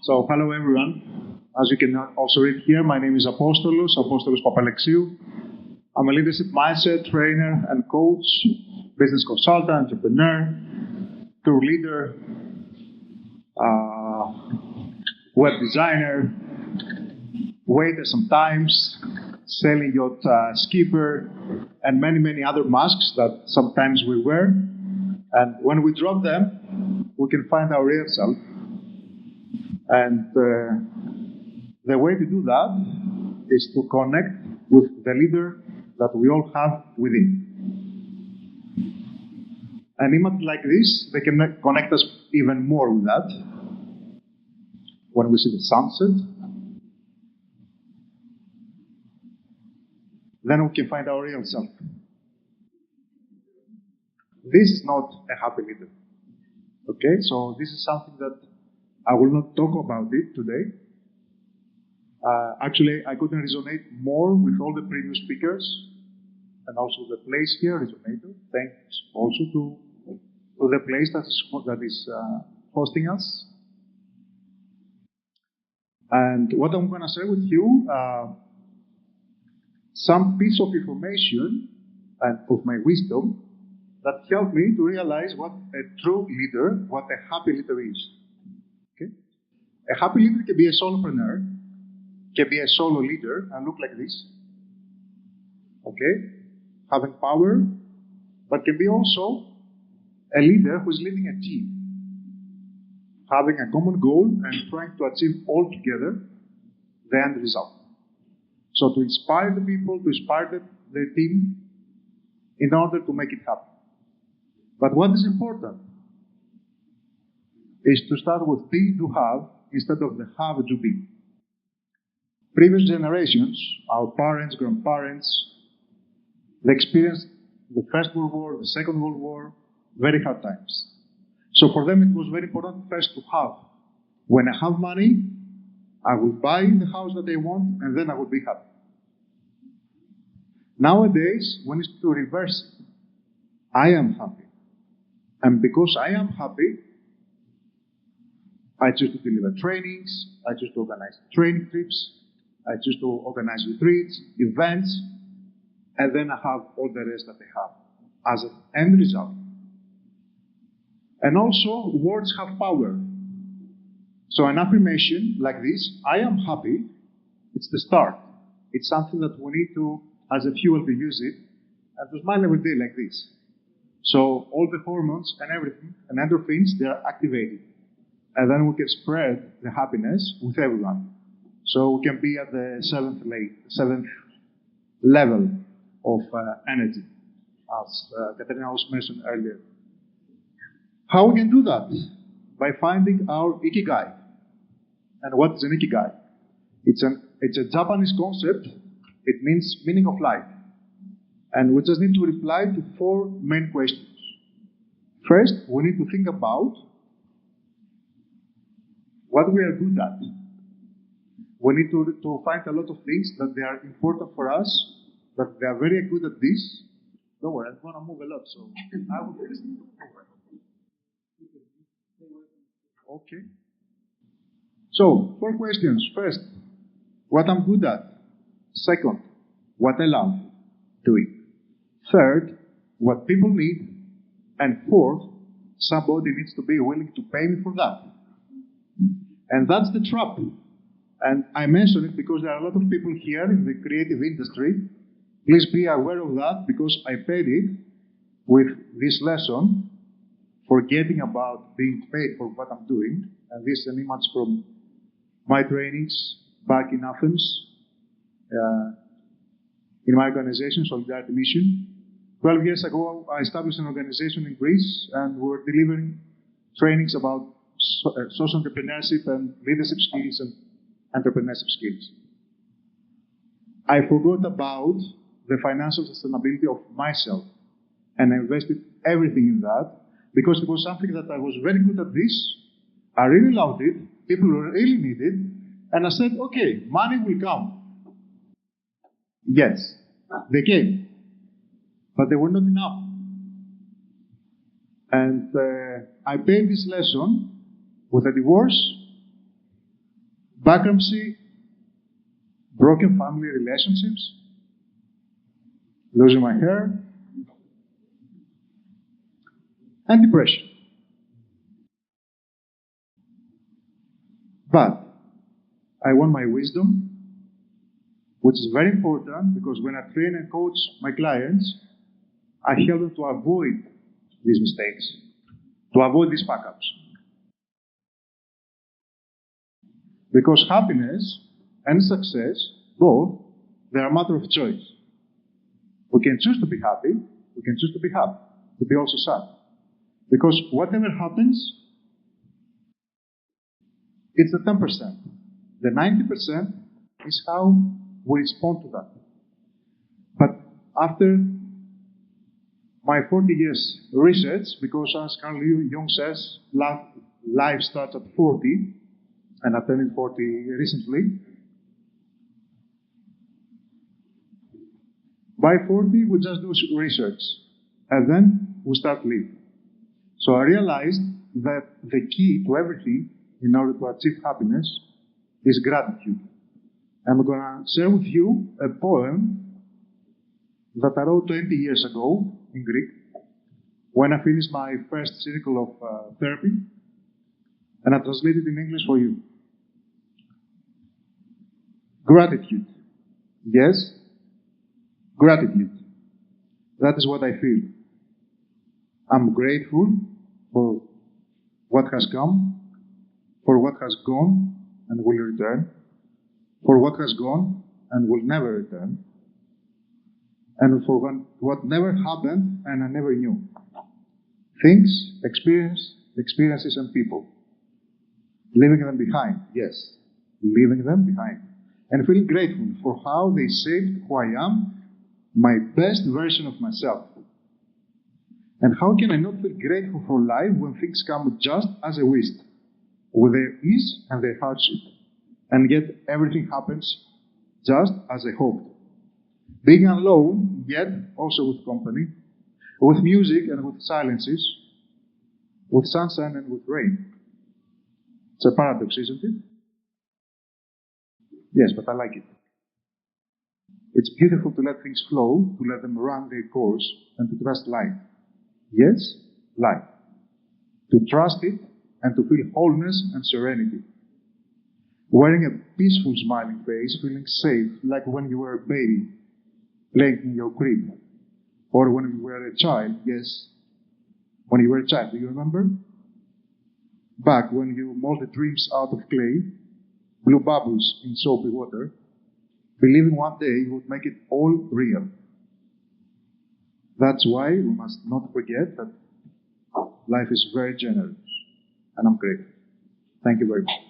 So, hello everyone. As you can also read here, my name is Apostolos Papalexiou. I'm a leadership mindset trainer and coach, business consultant, entrepreneur, tour leader, web designer, waiter sometimes, sailing yacht skipper, and many other masks that sometimes we wear. And when we drop them, we can find our real self. And the way to do that is to connect with the leader that we all have within. An image like this, they can connect us even more with that. When we see the sunset, then we can find our real self. This is not a happy leader. Okay, so this is something that I will not talk about it today. Actually, I couldn't resonate more with all the previous speakers, and also the place here resonated. Thanks also to the place that is hosting us. And what I'm going to share with you, some piece of information and of my wisdom that helped me to realize what a true leader, what a happy leader is. Okay? A happy leader can be a solopreneur, can be a solo leader and look like this. Okay? Having power, but can be also a leader who is leading a team, having a common goal and trying to achieve all together the end result. So to inspire the people, to inspire the team in order to make it happen. But what is important is to start with be to have instead of the have to be. Previous generations, our parents, grandparents, they experienced the First World War, the Second World War, very hard times. So for them it was very important first to have. When I have money, I will buy the house that I want and then I will be happy. Nowadays, we need to reverse it. I am happy. And because I am happy, I choose to deliver trainings, I choose to organize training trips, I choose to organize retreats, events, and then I have all the rest that I have as an end result. And also, words have power. So an affirmation like this, I am happy, it's the start. It's something that we need to, as a fuel to use it, and to smile every day like this. So all the hormones and everything, and endorphins, they are activated. And then we can spread the happiness with everyone. So we can be at the seventh level of energy, as Katerina was mentioned earlier. How we can do that? By finding our ikigai. And what is an ikigai? It's a Japanese concept. It means meaning of life. And we just need to reply to 4 main questions. First, we need to think about what we are good at. We need to find a lot of things that they are important for us, that they are very good at this. Don't worry, I'm going to move a lot, so I will fix it. Okay. So, 4 questions. First, what I'm good at. Second, what I love doing. Third, what people need. And fourth, somebody needs to be willing to pay me for that. And that's the trap. And I mention it because there are a lot of people here in the creative industry. Please be aware of that because I paid it with this lesson, forgetting about being paid for what I'm doing. And this is an image from my trainings back in Athens, in my organization, Solidarity Mission. 12 years ago, I established an organization in Greece, and we were delivering trainings about social entrepreneurship and leadership skills and entrepreneurship skills. I forgot about the financial sustainability of myself, and I invested everything in that because it was something that I was very good at this. I really loved it. People really need it. And I said, okay, money will come. Yes, they came. But they were not enough. And I paid this lesson with a divorce, bankruptcy, broken family relationships, losing my hair, and depression. But I want my wisdom, which is very important because when I train and coach my clients, I help them to avoid these mistakes, to avoid these fuck-ups. Because happiness and success, both, they're a matter of choice. We can choose to be happy, we can choose to be happy, to be also sad. Because whatever happens, it's the 10%. The 90% is how we respond to that. But after my 40 years research, because as Carl Jung says, life starts at 40, and I turned 40 recently. By 40, we just do research, and then we start living. So I realized that the key to everything in order to achieve happiness is gratitude. I'm going to share with you a poem that I wrote 20 years ago in Greek when I finished my first cycle of therapy, and I translated it in English for you. Gratitude. Yes, gratitude. That is what I feel. I'm grateful for what has come, for what has gone and will return, for what has gone and will never return, and for what never happened and I never knew. Things, experiences and people. Leaving them behind, yes, leaving them behind. And feeling grateful for how they shaped who I am, my best version of myself. And how can I not feel grateful for life when things come just as I wished, with their ease and their hardship, and yet everything happens just as I hoped. Being alone, yet also with company, with music and with silences, with sunshine and with rain. It's a paradox, isn't it? Yes, but I like it. It's beautiful to let things flow, to let them run their course, and to trust life. Yes, life. To trust it and to feel wholeness and serenity. Wearing a peaceful smiling face, feeling safe, like when you were a baby, playing in your crib. Or when you were a child, yes, when you were a child, do you remember? Back when you molded dreams out of clay, blew bubbles in soapy water, believing one day you would make it all real. That's why we must not forget that life is very generous, and I'm grateful. Thank you very much.